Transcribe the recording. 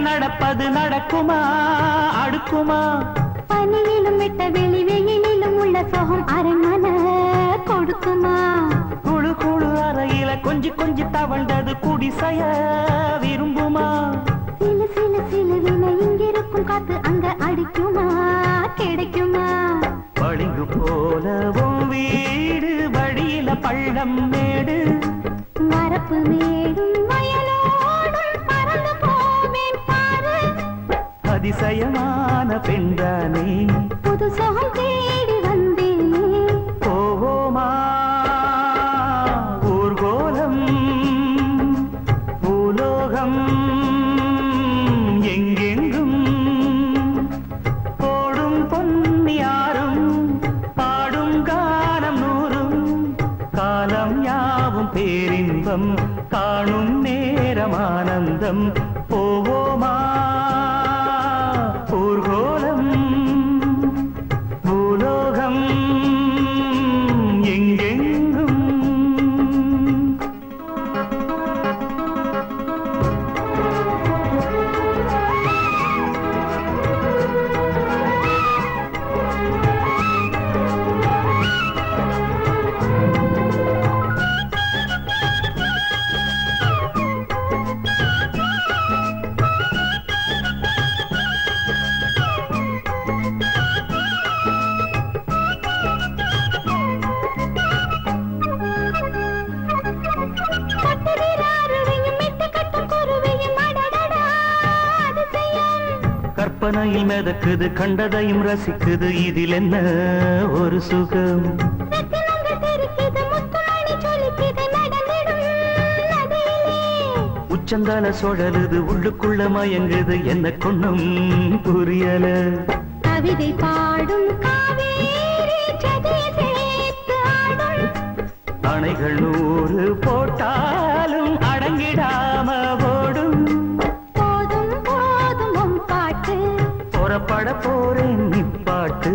நடப்பது நடக்குமா அடுக்குமா பனியிலும் விட்ட வெளி வெயிலிலும் உள்ள சோகம் அரண்மனை கொடுக்குமா குழு குழு அறையில கொஞ்சி கொஞ்சி தவழ்ந்தது குடிசைய விரும்புமா சிலு சிலு சிலுவின இங்கிருக்கும் காத்து அங்க அடிக்குமா கிடைக்குமா பளிங்கு போலவும் வீடு வழியில பள்ளம் மேடு வரப்பு மேடும் வயலோடும் பறந்து போவேன் பாரு அதிசயமான பெண்தானே புது சோகம் தேடி வந்தேனே போவோமா ஊர்கோலம் பூலோகம் எங்கெங்கும் போடும் பொன்னியாரும் பாடும் கானம் நூறும் காலம் யாவும் பேரின்பம் காணும் நேரமானந்தம் போவோமா ஊர்கோலம் பூலோகம் எங்கெங்கும் கற்பனையில் மிதக்குது கண்டதையும் ரசிக்குது இதில் என்ன ஒரு சுகம் உச்சந்தால சுழலுது உள்ளுக்குள்ள மயங்குது என்ன கொன்னும் புரியல கவிதை பாடும் காவேரி ஜதியை சேர்த்து ஆடும் அணைகள் 100 போட்டாலும் அடங்கிடாம ஓடும் போதும் போதும் உன் பாட்டு புறப்பட போறேன் நிப்பாட்டு